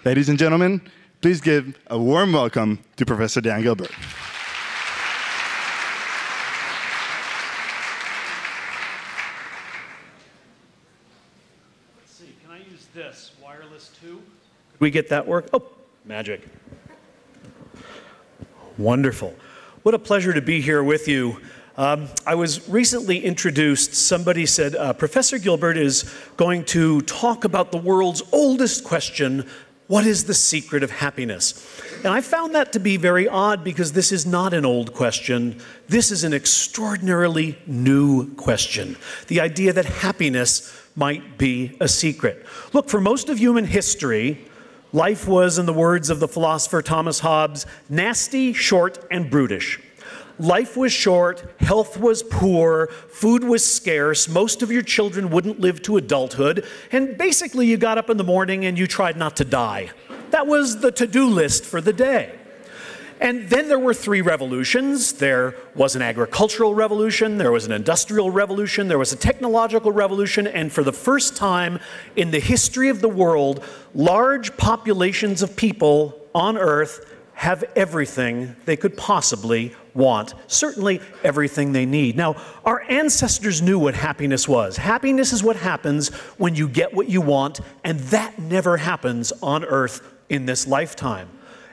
Ladies and gentlemen, please give a warm welcome to Professor Dan Gilbert. Let's see, can I use this wireless too? Could we get that work? Oh, magic. Wonderful. What a pleasure to be here with you. I was recently introduced. Somebody said, Professor Gilbert is going to talk about the world's oldest question, what is the secret of happiness? And I found that to be very odd because this is not an old question. This is an extraordinarily new question. The idea that happiness might be a secret. Look, for most of human history, life was, in the words of the philosopher Thomas Hobbes, nasty, short, and brutish. Life was short, health was poor, food was scarce, most of your children wouldn't live to adulthood, and basically you got up in the morning and you tried not to die. That was the to-do list for the day. And then there were three revolutions. There was an agricultural revolution, there was an industrial revolution, there was a technological revolution, and for the first time in the history of the world, large populations of people on Earth have everything they could possibly want, certainly everything they need. Now, our ancestors knew what happiness was. Happiness is what happens when you get what you want, and that never happens on Earth in this lifetime.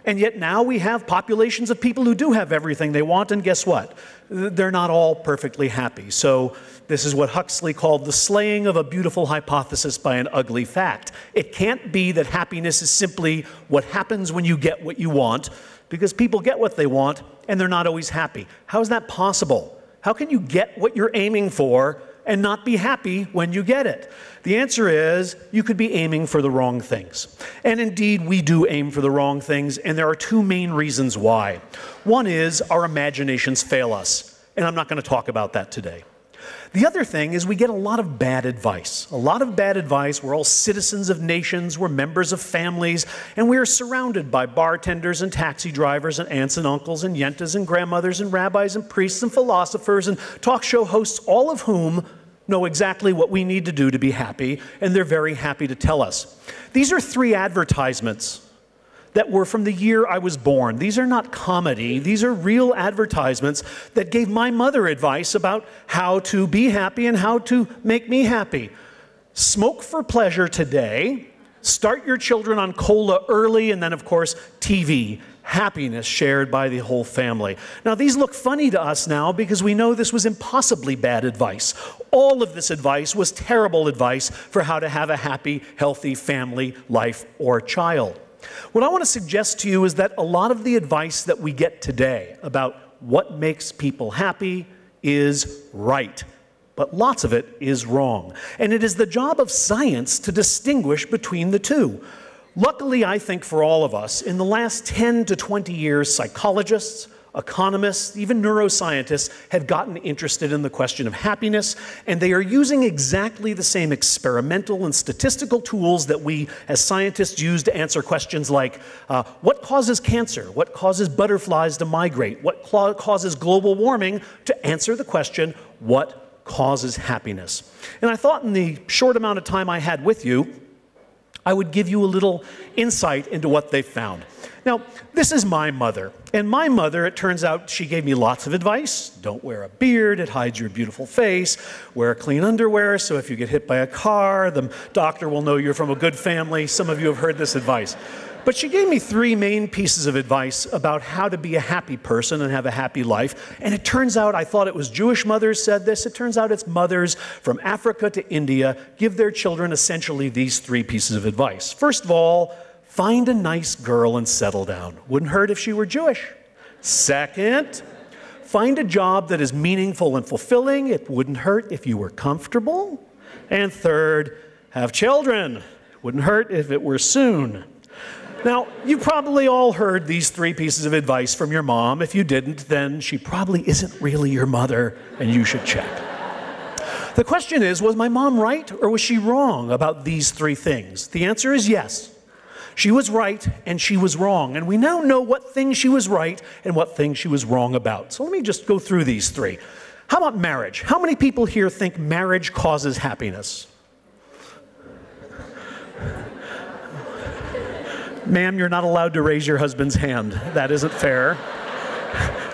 And yet now we have populations of people who do have everything they want, and guess what? They're not all perfectly happy. So this is what Huxley called the slaying of a beautiful hypothesis by an ugly fact. It can't be that happiness is simply what happens when you get what you want, because people get what they want and they're not always happy. How is that possible? How can you get what you're aiming for and not be happy when you get it? The answer is you could be aiming for the wrong things. And indeed, we do aim for the wrong things, and there are two main reasons why. One is our imaginations fail us, and I'm not going to talk about that today. The other thing is we get a lot of bad advice. A lot of bad advice. We're all citizens of nations, we're members of families, and we are surrounded by bartenders and taxi drivers and aunts and uncles and yentas and grandmothers and rabbis and priests and philosophers and talk show hosts, all of whom know exactly what we need to do to be happy, and they're very happy to tell us. These are three advertisements that were from the year I was born. These are not comedy. These are real advertisements that gave my mother advice about how to be happy and how to make me happy. Smoke for pleasure today. Start your children on cola early, and then, of course, TV. Happiness shared by the whole family. Now, these look funny to us now because we know this was impossibly bad advice. All of this advice was terrible advice for how to have a happy, healthy family, life, or child. What I want to suggest to you is that a lot of the advice that we get today about what makes people happy is right, but lots of it is wrong. And it is the job of science to distinguish between the two. Luckily, I think for all of us, in the last 10 to 20 years, psychologists, economists, even neuroscientists have gotten interested in the question of happiness, and they are using exactly the same experimental and statistical tools that we as scientists use to answer questions like, what causes cancer? What causes butterflies to migrate? What causes global warming? To answer the question, what causes happiness? And I thought in the short amount of time I had with you, I would give you a little insight into what they found. Now, this is my mother. And my mother, it turns out, she gave me lots of advice. Don't wear a beard, it hides your beautiful face. Wear clean underwear, so if you get hit by a car, the doctor will know you're from a good family. Some of you have heard this advice. But she gave me three main pieces of advice about how to be a happy person and have a happy life. And it turns out, I thought it was Jewish mothers said this. It turns out it's mothers from Africa to India give their children essentially these three pieces of advice. First of all, find a nice girl and settle down. Wouldn't hurt if she were Jewish. Second, find a job that is meaningful and fulfilling. It wouldn't hurt if you were comfortable. And third, have children. Wouldn't hurt if it were soon. Now, you probably all heard these three pieces of advice from your mom. If you didn't, then she probably isn't really your mother, and you should check. The question is, was my mom right or was she wrong about these three things? The answer is yes. She was right and she was wrong. And we now know what things she was right and what things she was wrong about. So let me just go through these three. How about marriage? How many people here think marriage causes happiness? Ma'am, you're not allowed to raise your husband's hand. That isn't fair.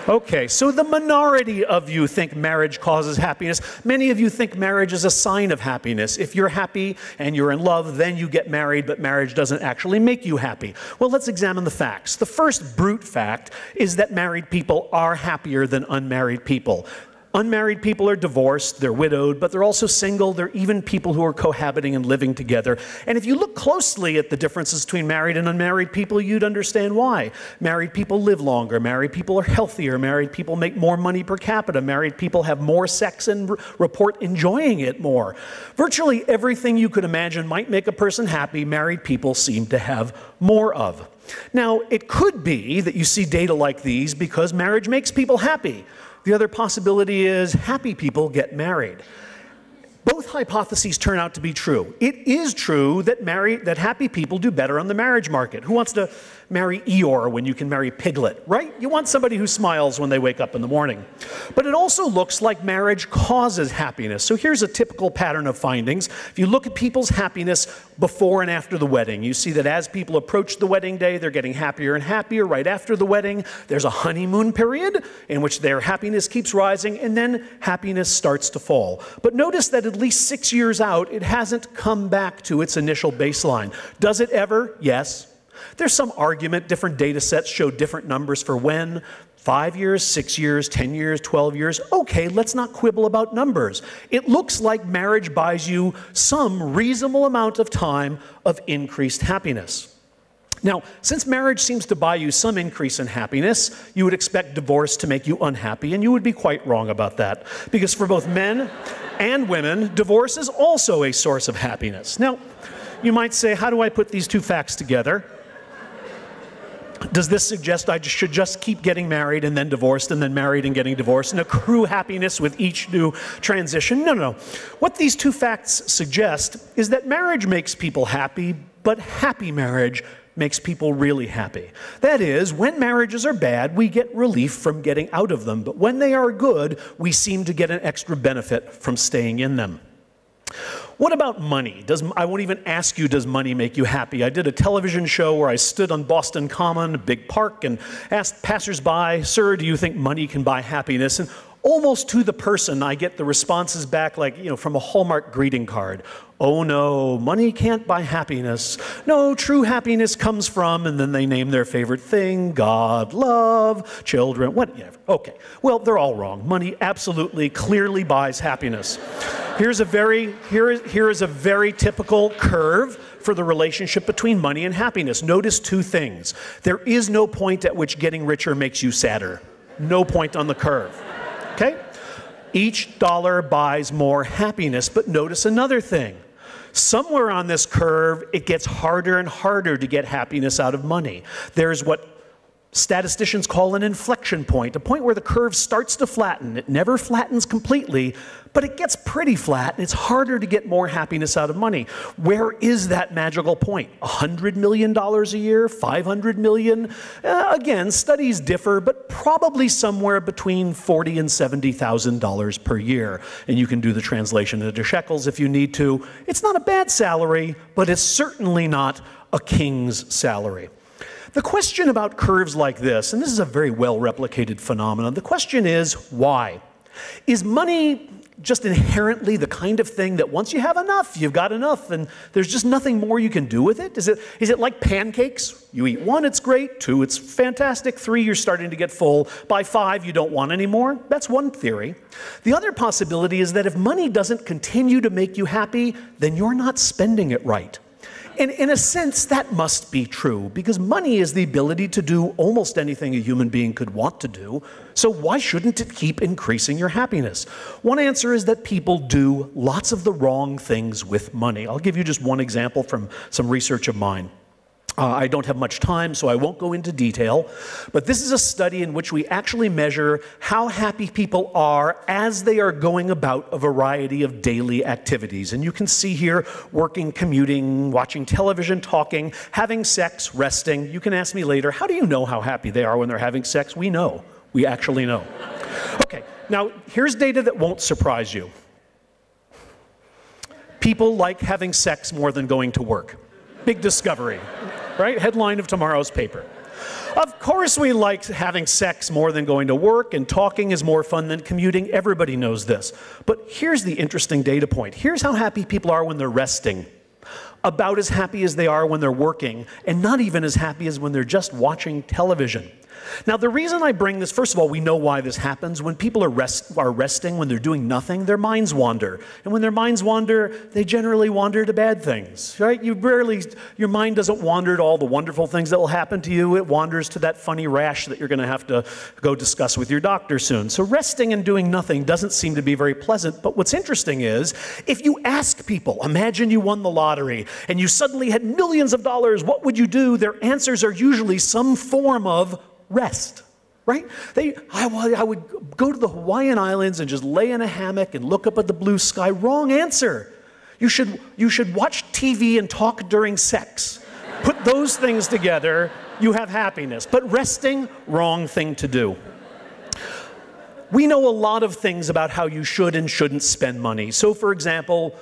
Okay, so the minority of you think marriage causes happiness. Many of you think marriage is a sign of happiness. If you're happy and you're in love, then you get married, but marriage doesn't actually make you happy. Well, let's examine the facts. The first brute fact is that married people are happier than unmarried people. Unmarried people are divorced, they're widowed, but they're also single. They're even people who are cohabiting and living together. And if you look closely at the differences between married and unmarried people, you'd understand why. Married people live longer. Married people are healthier. Married people make more money per capita. Married people have more sex and report enjoying it more. Virtually everything you could imagine might make a person happy, married people seem to have more of. Now, it could be that you see data like these because marriage makes people happy. The other possibility is happy people get married. Both hypotheses turn out to be true. It is true that happy people do better on the marriage market. Who wants to marry Eeyore when you can marry Piglet, right? You want somebody who smiles when they wake up in the morning. But it also looks like marriage causes happiness. So here's a typical pattern of findings. If you look at people's happiness before and after the wedding, you see that as people approach the wedding day, they're getting happier and happier. Right after the wedding, there's a honeymoon period in which their happiness keeps rising, and then happiness starts to fall. But notice that at least 6 years out, it hasn't come back to its initial baseline. Does it ever? Yes. There's some argument. Different data sets show different numbers for when. 5 years, 6 years, 10 years, 12 years. Okay, let's not quibble about numbers. It looks like marriage buys you some reasonable amount of time of increased happiness. Now, since marriage seems to buy you some increase in happiness, you would expect divorce to make you unhappy, and you would be quite wrong about that. Because for both men and women, divorce is also a source of happiness. Now, you might say, how do I put these two facts together? Does this suggest I should just keep getting married and then divorced and then married and getting divorced and accrue happiness with each new transition? No, no. What these two facts suggest is that marriage makes people happy, but happy marriage makes people really happy. That is, when marriages are bad, we get relief from getting out of them. But when they are good, we seem to get an extra benefit from staying in them. What about money? I won't even ask you, does money make you happy? I did a television show where I stood on Boston Common, a big park, and asked passersby, sir, do you think money can buy happiness? And almost to the person, I get the responses back like, from a Hallmark greeting card. Oh no, money can't buy happiness. No, true happiness comes from, and then they name their favorite thing, God, love, children, whatever. Okay, well, they're all wrong. Money absolutely, clearly buys happiness. Here is a very typical curve for the relationship between money and happiness. Notice two things. There is no point at which getting richer makes you sadder. No point on the curve. Okay? Each dollar buys more happiness, but notice another thing. Somewhere on this curve, it gets harder and harder to get happiness out of money. There's what statisticians call an inflection point, a point where the curve starts to flatten. It never flattens completely, but it gets pretty flat, and it's harder to get more happiness out of money. Where is that magical point? $100 million a year? $500 million? Again, studies differ, but probably somewhere between $40,000 and $70,000 per year. And you can do the translation into shekels if you need to. It's not a bad salary, but it's certainly not a king's salary. The question about curves like this, and this is a very well-replicated phenomenon, the question is, why? Is money just inherently the kind of thing that once you have enough, you've got enough, and there's just nothing more you can do with it? Is it like pancakes? You eat one, it's great. 2, it's fantastic. 3, you're starting to get full. By 5, you don't want any more. That's one theory. The other possibility is that if money doesn't continue to make you happy, then you're not spending it right. And in a sense, that must be true, because money is the ability to do almost anything a human being could want to do. So why shouldn't it keep increasing your happiness? One answer is that people do lots of the wrong things with money. I'll give you just one example from some research of mine. I don't have much time, so I won't go into detail, but this is a study in which we actually measure how happy people are as they are going about a variety of daily activities. And you can see here, working, commuting, watching television, talking, having sex, resting. You can ask me later, how do you know how happy they are when they're having sex? We know. We actually know. Okay, now here's data that won't surprise you. People like having sex more than going to work. Big discovery. right? Headline of tomorrow's paper. Of course we like having sex more than going to work, and talking is more fun than commuting. Everybody knows this. But here's the interesting data point. Here's how happy people are when they're resting. About as happy as they are when they're working, and not even as happy as when they're just watching television. Now, the reason I bring this, first of all, we know why this happens. When people are resting, when they're doing nothing, their minds wander. And when their minds wander, they generally wander to bad things, right? Your mind doesn't wander to all the wonderful things that will happen to you. It wanders to that funny rash that you're going to have to go discuss with your doctor soon. So resting and doing nothing doesn't seem to be very pleasant. But what's interesting is, if you ask people, imagine you won the lottery and you suddenly had millions of dollars, what would you do? Their answers are usually some form of rest, right? I would go to the Hawaiian Islands and just lay in a hammock and look up at the blue sky. Wrong answer. You should watch TV and talk during sex. Put those things together, you have happiness. But resting, wrong thing to do. We know a lot of things about how you should and shouldn't spend money. So, for example,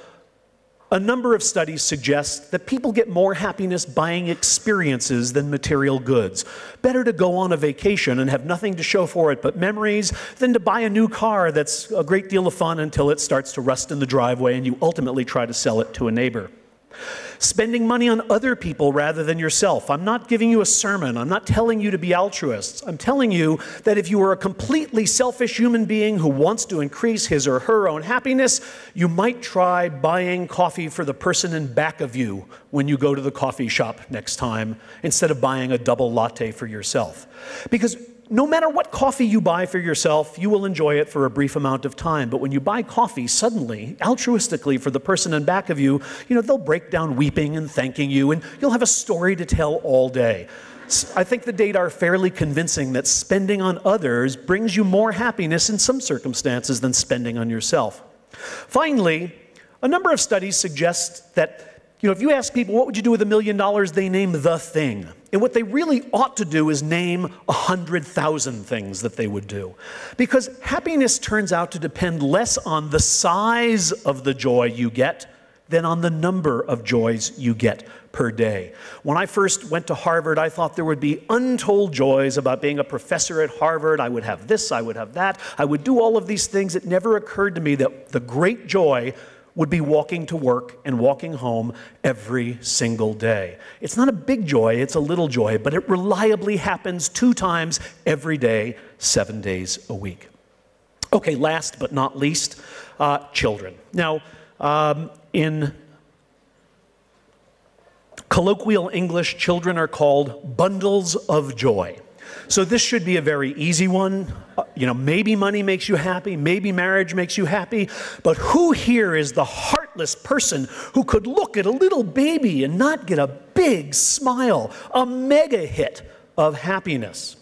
a number of studies suggest that people get more happiness buying experiences than material goods. Better to go on a vacation and have nothing to show for it but memories than to buy a new car that's a great deal of fun until it starts to rust in the driveway and you ultimately try to sell it to a neighbor. Spending money on other people rather than yourself. I'm not giving you a sermon. I'm not telling you to be altruists. I'm telling you that if you are a completely selfish human being who wants to increase his or her own happiness, you might try buying coffee for the person in back of you when you go to the coffee shop next time, instead of buying a double latte for yourself. Because no matter what coffee you buy for yourself, you will enjoy it for a brief amount of time. But when you buy coffee suddenly, altruistically for the person in back of you, they'll break down weeping and thanking you, and you'll have a story to tell all day. I think the data are fairly convincing that spending on others brings you more happiness in some circumstances than spending on yourself. Finally, a number of studies suggest that if you ask people, what would you do with $1 million, they name the thing. And what they really ought to do is name 100,000 things that they would do. Because happiness turns out to depend less on the size of the joy you get than on the number of joys you get per day. When I first went to Harvard, I thought there would be untold joys about being a professor at Harvard. I would have this, I would have that. I would do all of these things. It never occurred to me that the great joy would be walking to work and walking home every single day. It's not a big joy, it's a little joy, but it reliably happens 2 times every day, 7 days a week. Okay, last but not least, children. Now, in colloquial English, children are called bundles of joy. So this should be a very easy one. Maybe money makes you happy, maybe marriage makes you happy, but who here is the heartless person who could look at a little baby and not get a big smile, a mega hit of happiness?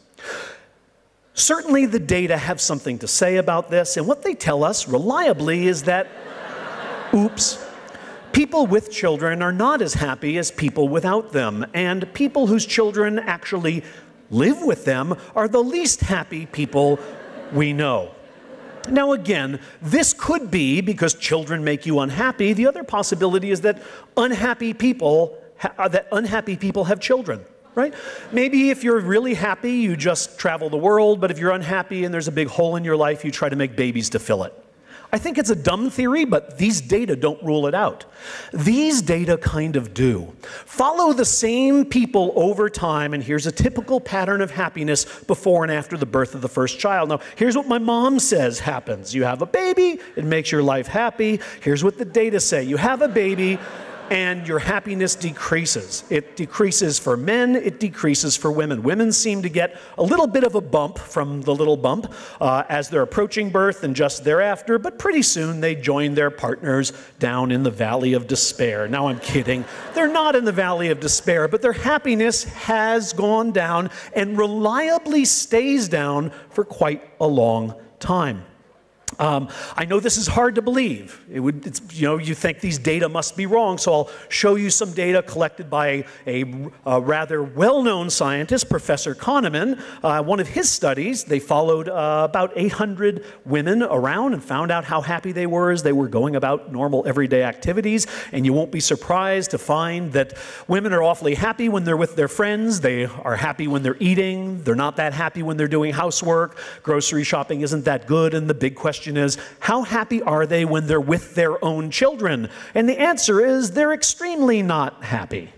Certainly the data have something to say about this, and what they tell us reliably is that, oops, people with children are not as happy as people without them, and people whose children actually live with them are the least happy people we know. Now again, this could be because children make you unhappy. The other possibility is that unhappy people have children, right? Maybe if you're really happy, you just travel the world, but if you're unhappy and there's a big hole in your life, you try to make babies to fill it. I think it's a dumb theory, but these data don't rule it out. These data kind of do. Follow the same people over time, and here's a typical pattern of happiness before and after the birth of the first child. Now, here's what my mom says happens. You have a baby, it makes your life happy. Here's what the data say. You have a baby, and your happiness decreases. It decreases for men, it decreases for women. Women seem to get a little bit of a bump from the little bump as they're approaching birth and just thereafter, but pretty soon they join their partners down in the valley of despair. Now I'm kidding. They're not in the valley of despair, but their happiness has gone down and reliably stays down for quite a long time. I know this is hard to believe. You think these data must be wrong, so I'll show you some data collected by a rather well-known scientist, Professor Kahneman. One of his studies, they followed about 800 women around and found out how happy they were as they were going about normal everyday activities. And you won't be surprised to find that women are awfully happy when they're with their friends. They are happy when they're eating. They're not that happy when they're doing housework. Grocery shopping isn't that good. And the big question is, how happy are they when they're with their own children? And the answer is, they're extremely not happy.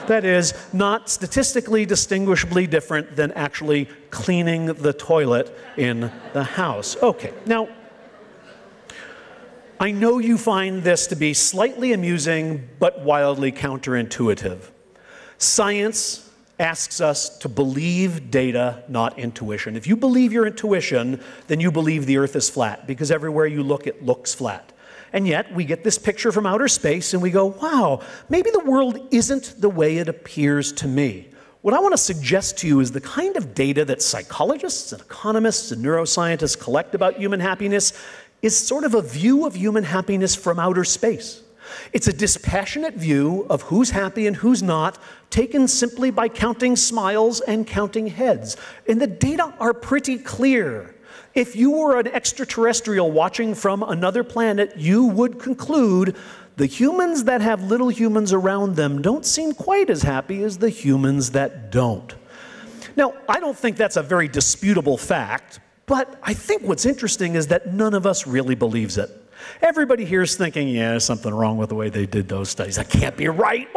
That is, not statistically distinguishably different than actually cleaning the toilet in the house. Okay, now, I know you find this to be slightly amusing, but wildly counterintuitive. Science asks us to believe data, not intuition. If you believe your intuition, then you believe the Earth is flat, because everywhere you look, it looks flat. And yet, we get this picture from outer space, and we go, wow, maybe the world isn't the way it appears to me. What I want to suggest to you is the kind of data that psychologists and economists and neuroscientists collect about human happiness is sort of a view of human happiness from outer space. It's a dispassionate view of who's happy and who's not, taken simply by counting smiles and counting heads. And the data are pretty clear. If you were an extraterrestrial watching from another planet, you would conclude the humans that have little humans around them don't seem quite as happy as the humans that don't. Now, I don't think that's a very disputable fact, but I think what's interesting is that none of us really believes it. Everybody here is thinking, yeah, there's something wrong with the way they did those studies. That can't be right.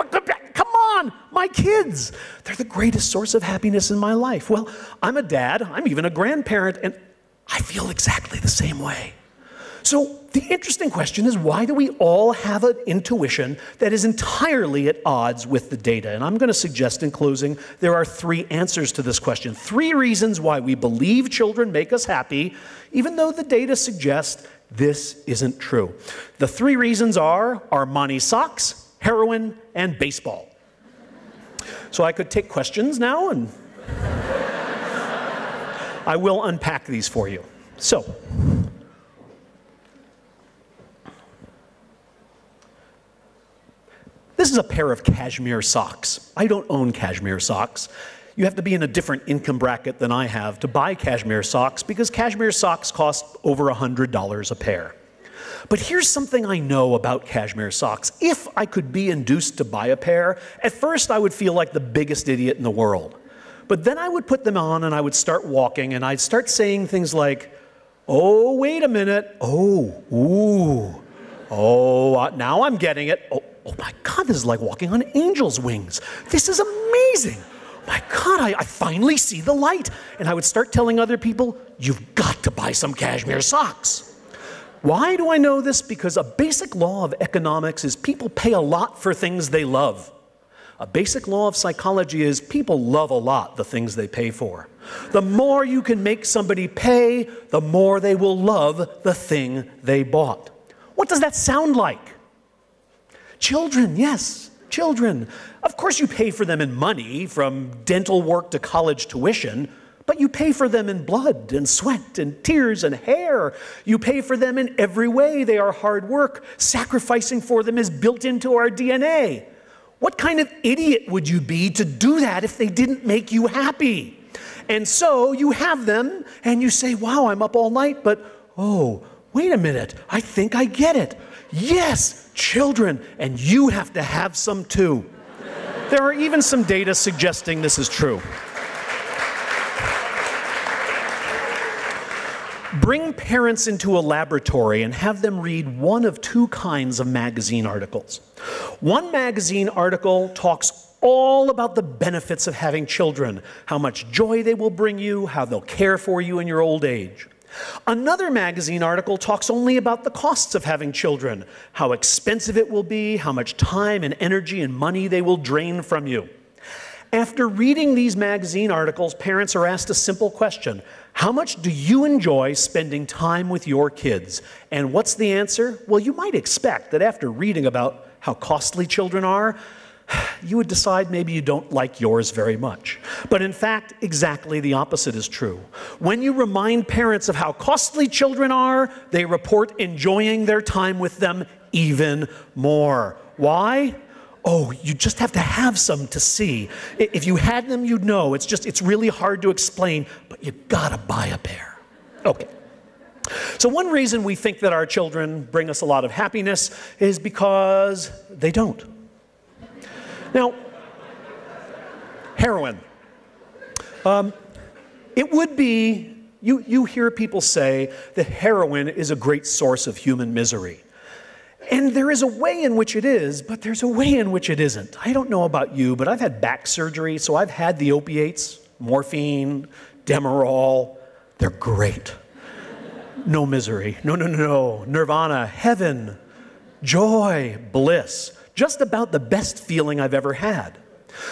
Come on, my kids. They're the greatest source of happiness in my life. Well, I'm a dad. I'm even a grandparent, and I feel exactly the same way. So the interesting question is, why do we all have an intuition that is entirely at odds with the data? And I'm going to suggest in closing, there are 3 answers to this question. 3 reasons why we believe children make us happy, even though the data suggests this isn't true. The 3 reasons are Armani socks, heroin, and baseball. So I could take questions now, and I will unpack these for you. So, this is a pair of cashmere socks. I don't own cashmere socks. You have to be in a different income bracket than I have to buy cashmere socks, because cashmere socks cost over $100 a pair. But here's something I know about cashmere socks. If I could be induced to buy a pair, at first I would feel like the biggest idiot in the world. But then I would put them on and I would start walking and I'd start saying things like, oh, wait a minute. Oh, ooh. Oh, now I'm getting it. Oh my God, this is like walking on angel's wings. This is amazing. My God, I finally see the light. And I would start telling other people, you've got to buy some cashmere socks. Why do I know this? Because a basic law of economics is people pay a lot for things they love. A basic law of psychology is people love a lot the things they pay for. The more you can make somebody pay, the more they will love the thing they bought. What does that sound like? Children, yes, children. Of course you pay for them in money, from dental work to college tuition, but you pay for them in blood and sweat and tears and hair. You pay for them in every way. They are hard work. Sacrificing for them is built into our DNA. What kind of idiot would you be to do that if they didn't make you happy? And so you have them and you say, wow, I'm up all night, but oh, wait a minute, I think I get it. Yes, children, and you have to have some too. There are even some data suggesting this is true. Bring parents into a laboratory and have them read one of 2 kinds of magazine articles. One magazine article talks all about the benefits of having children, how much joy they will bring you, how they'll care for you in your old age. Another magazine article talks only about the costs of having children, how expensive it will be, how much time and energy and money they will drain from you. After reading these magazine articles, parents are asked a simple question. How much do you enjoy spending time with your kids? And what's the answer? Well, you might expect that after reading about how costly children are, you would decide maybe you don't like yours very much. But in fact, exactly the opposite is true. When you remind parents of how costly children are, they report enjoying their time with them even more. Why? Oh, you just have to have some to see. If you had them, you'd know. It's really hard to explain, but you gotta buy a pair. Okay. So one reason we think that our children bring us a lot of happiness is because they don't. Now, heroin. It would be, you hear people say that heroin is a great source of human misery. And there is a way in which it is, but there's a way in which it isn't. I don't know about you, but I've had back surgery, so I've had the opiates, morphine, Demerol. They're great. No misery. No. Nirvana, heaven, joy, bliss. Just about the best feeling I've ever had.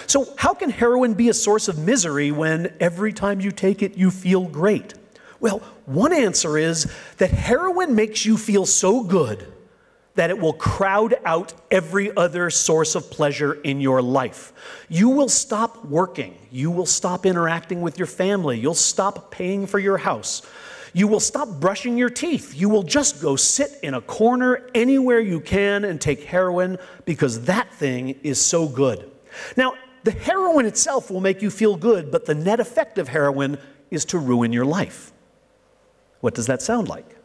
So how can heroin be a source of misery when every time you take it, you feel great? Well, one answer is that heroin makes you feel so good that it will crowd out every other source of pleasure in your life. You will stop working. You will stop interacting with your family. You'll stop paying for your house. You will stop brushing your teeth. You will just go sit in a corner anywhere you can and take heroin because that thing is so good. Now, the heroin itself will make you feel good, but the net effect of heroin is to ruin your life. What does that sound like?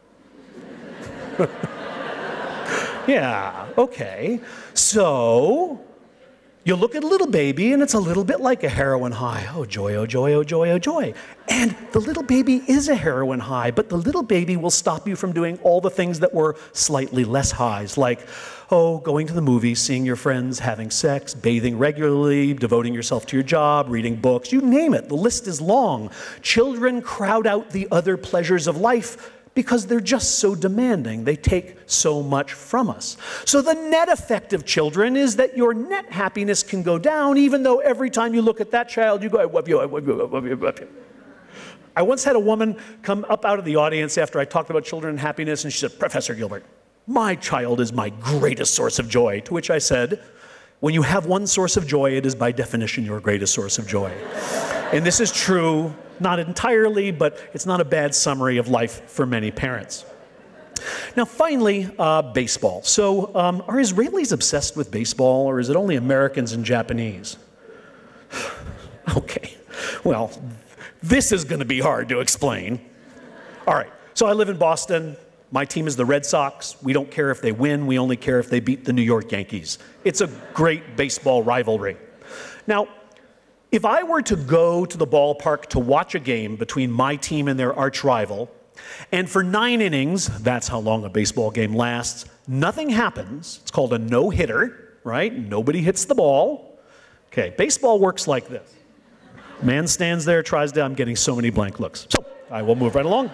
Yeah, okay. So, you look at a little baby and it's a little bit like a heroin high. Oh joy, oh joy, oh joy, oh joy. And the little baby is a heroin high, but the little baby will stop you from doing all the things that were slightly less highs, like, oh, going to the movies, seeing your friends, having sex, bathing regularly, devoting yourself to your job, reading books, you name it. The list is long. Children crowd out the other pleasures of life because they're just so demanding. They take so much from us. So the net effect of children is that your net happiness can go down, even though every time you look at that child, you go, I love you, I love you, I love you, I love you. I once had a woman come up out of the audience after I talked about children and happiness, and she said, Professor Gilbert, my child is my greatest source of joy. To which I said, when you have one source of joy, it is by definition your greatest source of joy. And this is true, not entirely, but it's not a bad summary of life for many parents. Now finally, baseball. So are Israelis obsessed with baseball, or is it only Americans and Japanese? Okay, well, this is going to be hard to explain. All right, so I live in Boston. My team is the Red Sox. We don't care if they win. We only care if they beat the New York Yankees. It's a great baseball rivalry. Now, if I were to go to the ballpark to watch a game between my team and their arch rival, and for 9 innings, that's how long a baseball game lasts, nothing happens. It's called a no-hitter, right? Nobody hits the ball. Okay, baseball works like this. Man stands there, tries to, I'm getting so many blank looks. So I will move right along.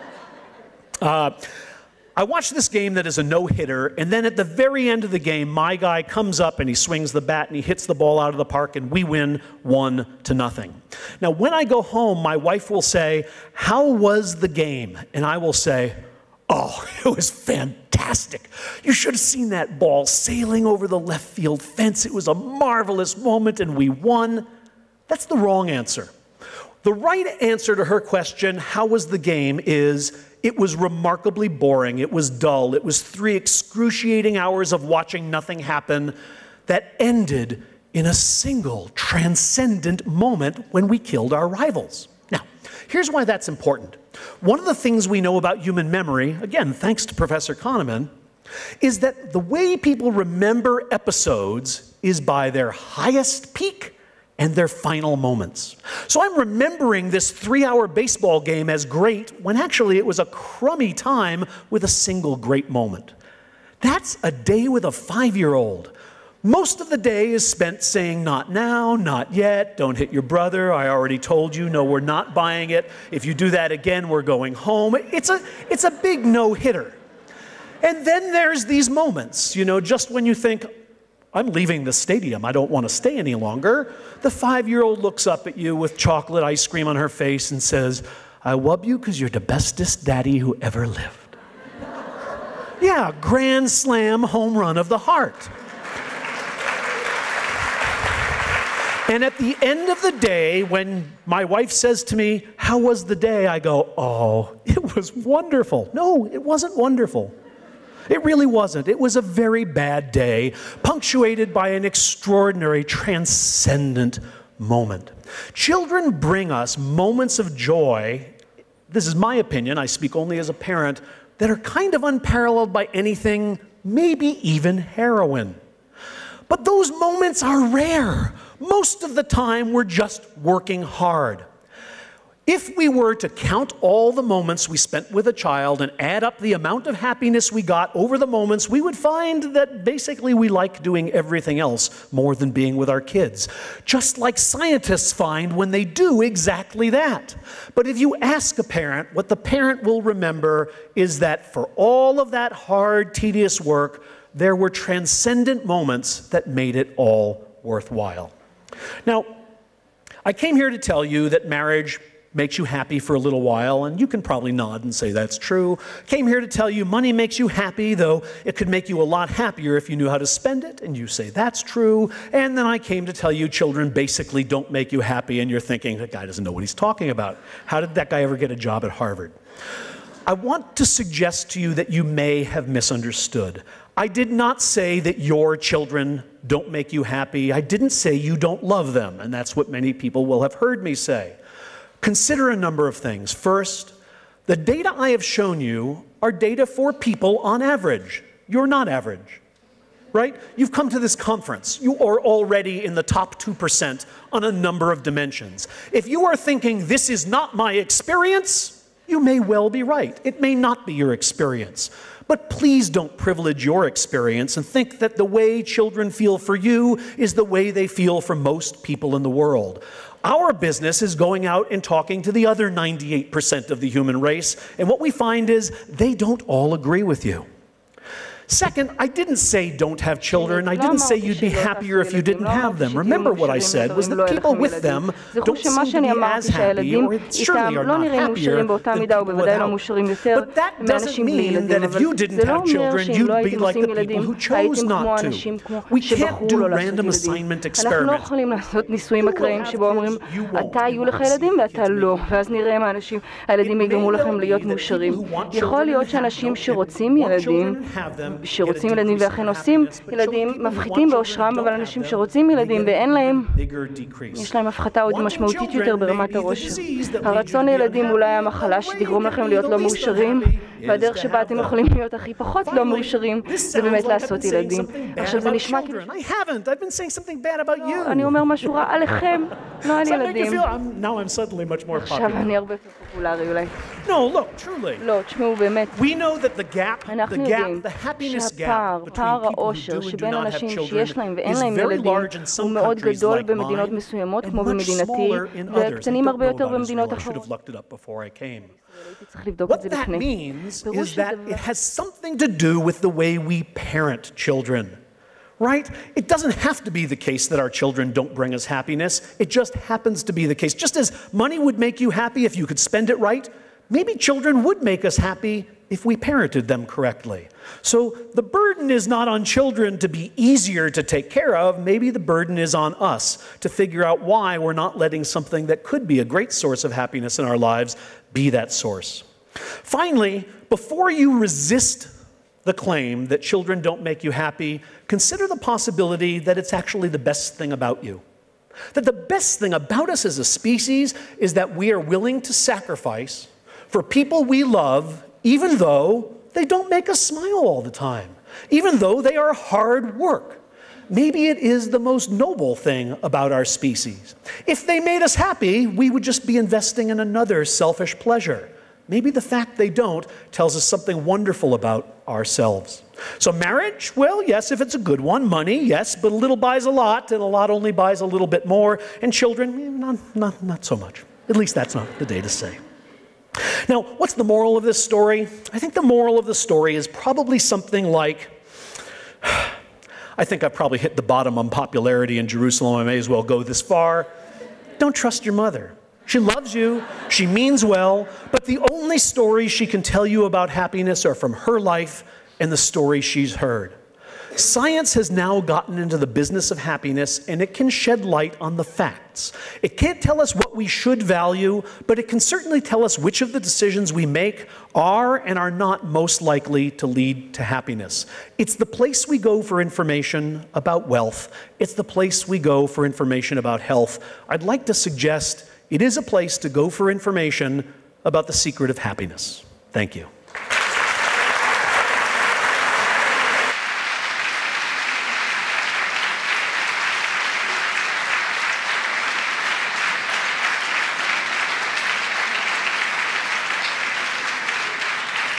I watched this game that is a no-hitter, and then at the very end of the game, my guy comes up and he swings the bat and he hits the ball out of the park, and we win 1-0. Now, when I go home, my wife will say, how was the game? And I will say, oh, it was fantastic. You should have seen that ball sailing over the left field fence. It was a marvelous moment, and we won. That's the wrong answer. The right answer to her question, how was the game, is it was remarkably boring. It was dull. It was 3 excruciating hours of watching nothing happen that ended in a single transcendent moment when we killed our rivals. Now, here's why that's important. One of the things we know about human memory, again, thanks to Professor Kahneman, is that the way people remember episodes is by their highest peak and their final moments. So I'm remembering this 3-hour baseball game as great when actually it was a crummy time with a single great moment. That's a day with a 5-year-old. Most of the day is spent saying, not now, not yet, don't hit your brother, I already told you, no, we're not buying it. If you do that again, we're going home. It's a big no-hitter. And then there's these moments, you know, just when you think, I'm leaving the stadium, I don't want to stay any longer. The 5-year-old looks up at you with chocolate ice cream on her face and says, I love you because you're the bestest daddy who ever lived. Yeah, grand slam home run of the heart. And at the end of the day, when my wife says to me, "How was the day?" I go, "Oh, it was wonderful." No, it wasn't wonderful. It really wasn't. It was a very bad day, punctuated by an extraordinary, transcendent moment. Children bring us moments of joy, this is my opinion, I speak only as a parent, that are kind of unparalleled by anything, maybe even heroin. But those moments are rare. Most of the time, we're just working hard. If we were to count all the moments we spent with a child and add up the amount of happiness we got over the moments, we would find that basically we like doing everything else more than being with our kids. Just like scientists find when they do exactly that. But if you ask a parent, what the parent will remember is that for all of that hard, tedious work, there were transcendent moments that made it all worthwhile. Now, I came here to tell you that marriage makes you happy for a little while, and you can probably nod and say that's true. Came here to tell you money makes you happy, though it could make you a lot happier if you knew how to spend it, and you say that's true. And then I came to tell you children basically don't make you happy, and you're thinking, that guy doesn't know what he's talking about. How did that guy ever get a job at Harvard? I want to suggest to you that you may have misunderstood. I did not say that your children don't make you happy. I didn't say you don't love them, and that's what many people will have heard me say. Consider a number of things. First, the data I have shown you are data for people on average. You're not average, right? You've come to this conference. You are already in the top 2% on a number of dimensions. If you are thinking, this is not my experience, you may well be right. It may not be your experience. But please don't privilege your experience and think that the way children feel for you is the way they feel for most people in the world. Our business is going out and talking to the other 98% of the human race, and what we find is they don't all agree with you. Second, I didn't say don't have children. I didn't say you'd be happier if you didn't have them. Remember what I said was that people with them don't seem to be as happy, or certainly are not happier than people without. But that doesn't mean that if you didn't have children, you'd be like the people who chose not to. We can't do random assignment experiments. שרוצים ילדים ואכן עושים ילדים מפחיתים באושרם, אבל אנשים שרוצים ילדים ואין להם, יש להם הפחתה עוד משמעותית יותר ברמת העושר. הרצון לילדים אולי המחלה שתגרום לכם להיות לא מאושרים, והדרך שבה אתם יכולים להיות הכי פחות לא מאושרים זה באמת לעשות ילדים. עכשיו זה נשמע כאילו אני אומר משהו רע עליכם, לא על ילדים. עכשיו אני הרבה יותר פופולרי אולי. לא, תשמעו באמת. אנחנו יודעים שהפער העושר שבין אנשים שיש להם ואין להם ילדים הוא מאוד גדול במדינות מסוימות כמו במדינתי וקטנים הרבה יותר במדינות אחרות. What that means is that it has something to do with the way we parent children, right? It doesn't have to be the case that our children don't bring us happiness. It just happens to be the case. Just as money would make you happy if you could spend it right, maybe children would make us happy if we parented them correctly. So the burden is not on children to be easier to take care of. Maybe the burden is on us to figure out why we're not letting something that could be a great source of happiness in our lives be that source. Finally, before you resist the claim that children don't make you happy, consider the possibility that it's actually the best thing about you. That the best thing about us as a species is that we are willing to sacrifice for people we love, even though they don't make us smile all the time, even though they are hard work. Maybe it is the most noble thing about our species. If they made us happy, we would just be investing in another selfish pleasure. Maybe the fact they don't tells us something wonderful about ourselves. So marriage, well, yes, if it's a good one. Money, yes, but a little buys a lot, and a lot only buys a little bit more. And children, not so much. At least that's not the day to say. Now, what's the moral of this story? I think the moral of the story is probably something like, I think I've probably hit the bottom on popularity in Jerusalem. I may as well go this far. Don't trust your mother. She loves you, she means well, but the only stories she can tell you about happiness are from her life and the stories she's heard. Science has now gotten into the business of happiness, and it can shed light on the facts. It can't tell us what we should value, but it can certainly tell us which of the decisions we make are and are not most likely to lead to happiness. It's the place we go for information about wealth. It's the place we go for information about health. I'd like to suggest it is a place to go for information about the secret of happiness. Thank you.